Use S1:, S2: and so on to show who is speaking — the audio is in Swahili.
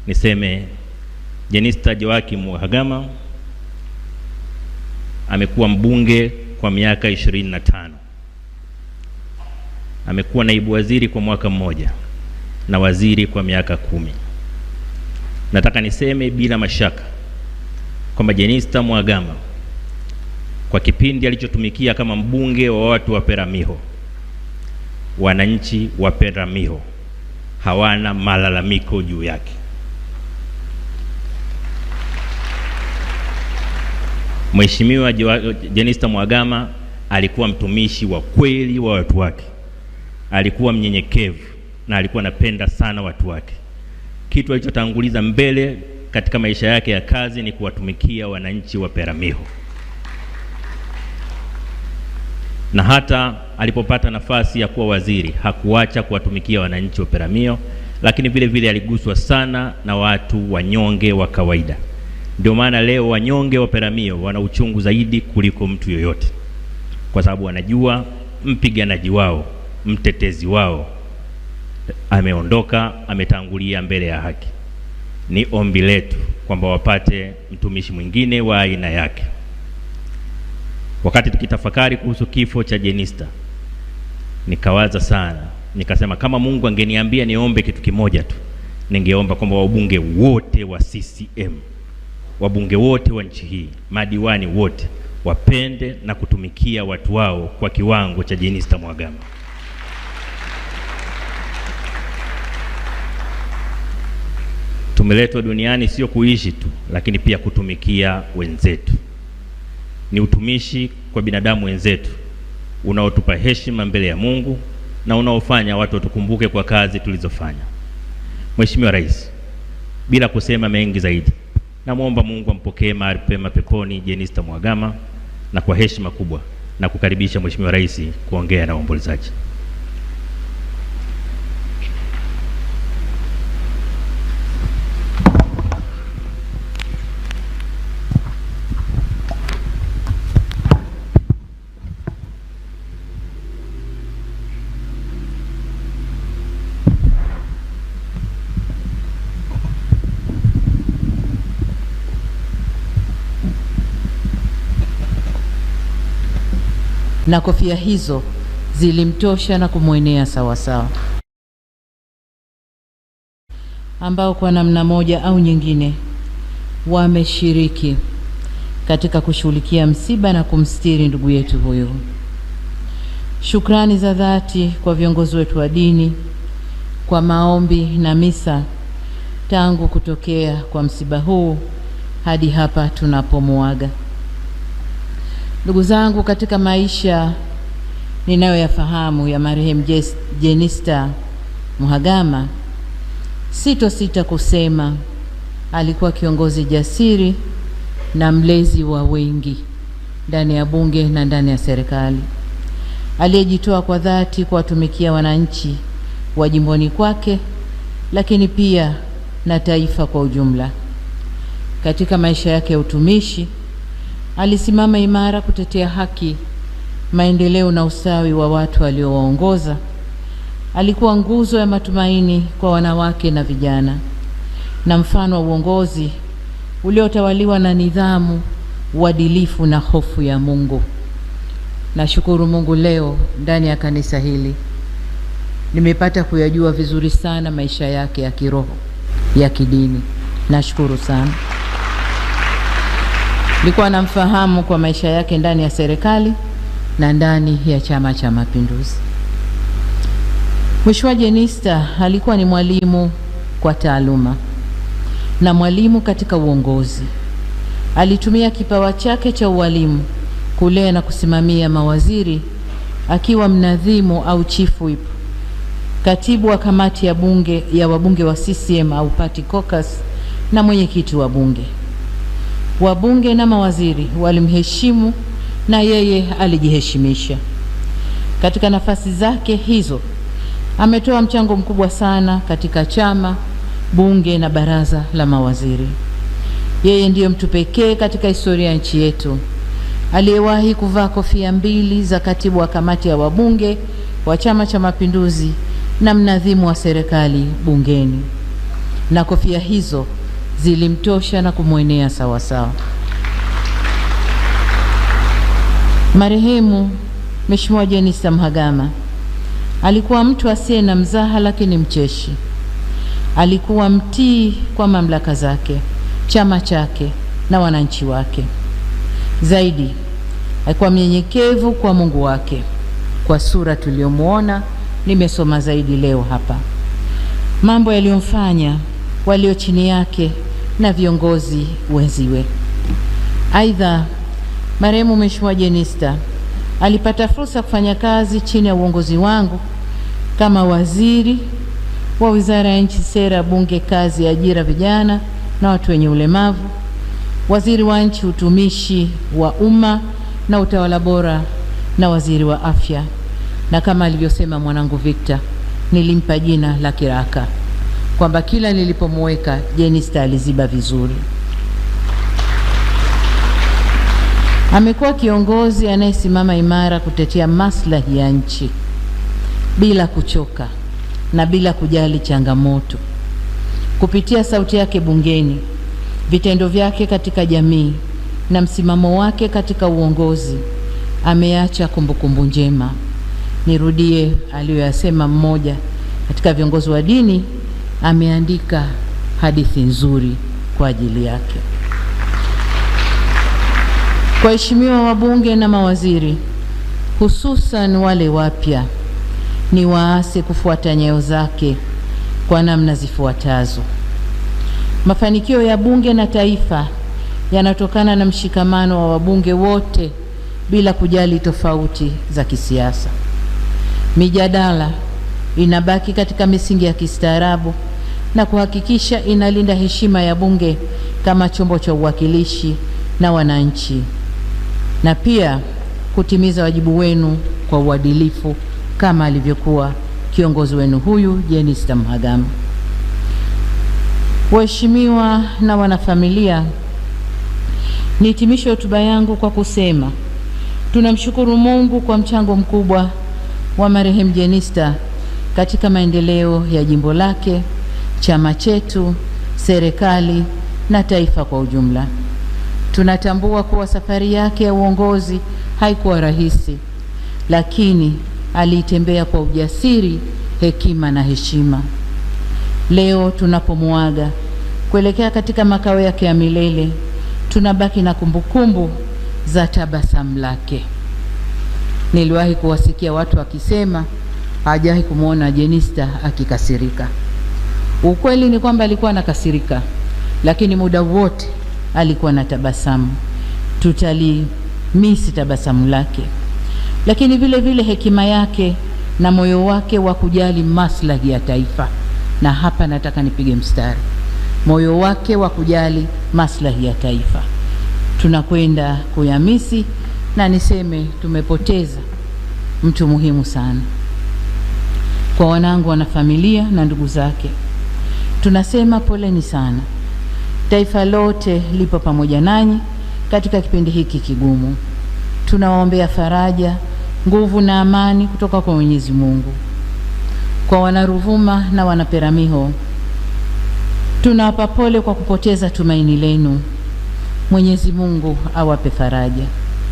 S1: niseme Jenista Joakim Mhagama amekuwa mbunge kwa miaka 25. Amekuwa naibu waziri kwa mwaka mmoja na waziri kwa miaka 10. Nataka niseme bila mashaka kwamba Jenista Mhagama kwa kipindi alichotumikia kama mbunge wa watu wa Peramiho, wananchi wa Peramiho hawana malalamiko juu yake. Mheshimiwa Jenista Mhagama alikuwa mtumishi wa kweli wa watu wake. Alikuwa mnyenyekevu na alikuwa anapenda sana watu wake. Kitu alichotanguliza mbele katika maisha yake ya kazi ni kuwatumikia wananchi wa Peramiho. Na hata alipopata nafasi ya kuwa waziri, hakuacha kuwatumikia wananchi wa Peramiho, lakini vile vile aliguswa sana na watu wanyonge wa kawaida. Ndio maana leo wanyonge wa Peramiho wana uchungu zaidi kuliko mtu yoyote, kwa sababu wanajua mpiganaji wao, mtetezi wao ameondoka, ametangulia mbele ya haki. Ni ombi letu kwamba wapate mtumishi mwingine wa aina yake. Wakati tukitafakari kuhusu kifo cha Jenista, nikawaza sana, nikasema kama Mungu angeniambia niombe kitu kimoja tu, ningeomba kwamba wabunge wote wa CCM, wabunge wote wa nchi hii, madiwani wote wapende na kutumikia watu wao kwa kiwango cha Jenista Mhagama. Tumeletwa duniani sio kuishi tu, lakini pia kutumikia wenzetu. Ni utumishi kwa binadamu wenzetu unaotupa heshima mbele ya Mungu na unaofanya watu watukumbuke kwa kazi tulizofanya. Mheshimiwa Rais, bila kusema mengi zaidi, namuomba Mungu ampokee mahali pema peponi Jenista Mhagama, na kwa heshima kubwa na kukaribisha Mheshimiwa Rais kuongea na waombolezaji.
S2: Na kofia hizo zilimtosha na kumwenea sawasawa, ambao kwa namna moja au nyingine wameshiriki katika kushughulikia msiba na kumstiri ndugu yetu huyu. Shukrani za dhati kwa viongozi wetu wa dini kwa maombi na misa tangu kutokea kwa msiba huu hadi hapa tunapomuaga. Ndugu zangu, katika maisha ninayoyafahamu ya marehemu Jenista Mhagama, sitosita kusema alikuwa kiongozi jasiri na mlezi wa wengi ndani ya bunge na ndani ya serikali, aliyejitoa kwa dhati kuwatumikia wananchi wa jimboni kwake, lakini pia na taifa kwa ujumla. Katika maisha yake ya utumishi, alisimama imara kutetea haki, maendeleo na ustawi wa watu aliowaongoza. Alikuwa nguzo ya matumaini kwa wanawake na vijana, na mfano wa uongozi uliotawaliwa na nidhamu, uadilifu na hofu ya Mungu. Nashukuru Mungu leo ndani ya kanisa hili nimepata kuyajua vizuri sana maisha yake ya kiroho, ya kidini. Nashukuru sana. Nilikuwa namfahamu kwa maisha yake ndani ya serikali na ndani ya Chama cha Mapinduzi. Mheshimiwa Jenista alikuwa ni mwalimu kwa taaluma na mwalimu katika uongozi. Alitumia kipawa chake cha ualimu kulea na kusimamia mawaziri, akiwa mnadhimu au chief whip, katibu wa kamati ya wabunge wa CCM au party caucus, na mwenyekiti wa bunge. Wabunge na mawaziri walimheshimu na yeye alijiheshimisha. Katika nafasi zake hizo ametoa mchango mkubwa sana katika chama, bunge na baraza la mawaziri. Yeye ndiyo mtu pekee katika historia ya nchi yetu aliyewahi kuvaa kofia mbili za katibu wa kamati ya wabunge wa Chama cha Mapinduzi na mnadhimu wa serikali bungeni. na kofia hizo zilimtosha na kumwenea sawa sawa. Marehemu Mheshimiwa Jenista Mhagama alikuwa mtu asiye na mzaha, lakini mcheshi. Alikuwa mtii kwa mamlaka zake, chama chake na wananchi wake. Zaidi, alikuwa mnyenyekevu kwa Mungu wake. Kwa sura tuliyomwona, nimesoma zaidi leo hapa mambo yaliyomfanya walio chini yake na viongozi wenziwe. Aidha, marehemu Mheshimiwa Jenista alipata fursa kufanya kazi chini ya uongozi wangu kama waziri wa Wizara ya Nchi, Sera, Bunge, Kazi, Ajira, Vijana na Watu wenye Ulemavu, waziri wa Nchi, Utumishi wa Umma na Utawala Bora, na waziri wa Afya. Na kama alivyosema mwanangu Victor, nilimpa jina la kiraka kwamba kila nilipomweka Jenista aliziba vizuri. Amekuwa kiongozi anayesimama imara kutetea maslahi ya nchi bila kuchoka na bila kujali changamoto. Kupitia sauti yake bungeni, vitendo vyake katika jamii na msimamo wake katika uongozi, ameacha kumbukumbu njema. Nirudie aliyoyasema mmoja katika viongozi wa dini, ameandika hadithi nzuri kwa ajili yake. Kwa waheshimiwa wabunge na mawaziri, hususan wale wapya, ni waase kufuata nyayo zake kwa namna zifuatazo. Mafanikio ya bunge na taifa yanatokana na mshikamano wa wabunge wote bila kujali tofauti za kisiasa. Mijadala inabaki katika misingi ya kistaarabu na kuhakikisha inalinda heshima ya bunge kama chombo cha uwakilishi na wananchi, na pia kutimiza wajibu wenu kwa uadilifu kama alivyokuwa kiongozi wenu huyu Jenista Mhagama. Waheshimiwa na wanafamilia, nihitimishe hotuba yangu kwa kusema tunamshukuru Mungu kwa mchango mkubwa wa marehemu Jenista katika maendeleo ya jimbo lake, chama chetu, serikali na taifa kwa ujumla. Tunatambua kuwa safari yake ya uongozi haikuwa rahisi, lakini aliitembea kwa ujasiri, hekima na heshima. Leo tunapomuaga kuelekea katika makao yake ya milele, tunabaki na kumbukumbu za tabasamu lake. Niliwahi kuwasikia watu wakisema hajawahi kumwona Jenista akikasirika. Ukweli ni kwamba alikuwa anakasirika, lakini muda wote alikuwa na tabasamu. Tutalimisi tabasamu lake, lakini vile vile hekima yake na moyo wake wa kujali maslahi ya taifa. Na hapa nataka nipige mstari, moyo wake wa kujali maslahi ya taifa tunakwenda kuyamisi, na niseme tumepoteza mtu muhimu sana. Kwa wanangu, wanafamilia na ndugu zake, tunasema poleni sana. Taifa lote lipo pamoja nanyi katika kipindi hiki kigumu. Tunawaombea faraja, nguvu na amani kutoka kwa Mwenyezi Mungu. Kwa Wanaruvuma na Wanaperamiho, tunawapa pole kwa kupoteza tumaini lenu. Mwenyezi Mungu awape faraja.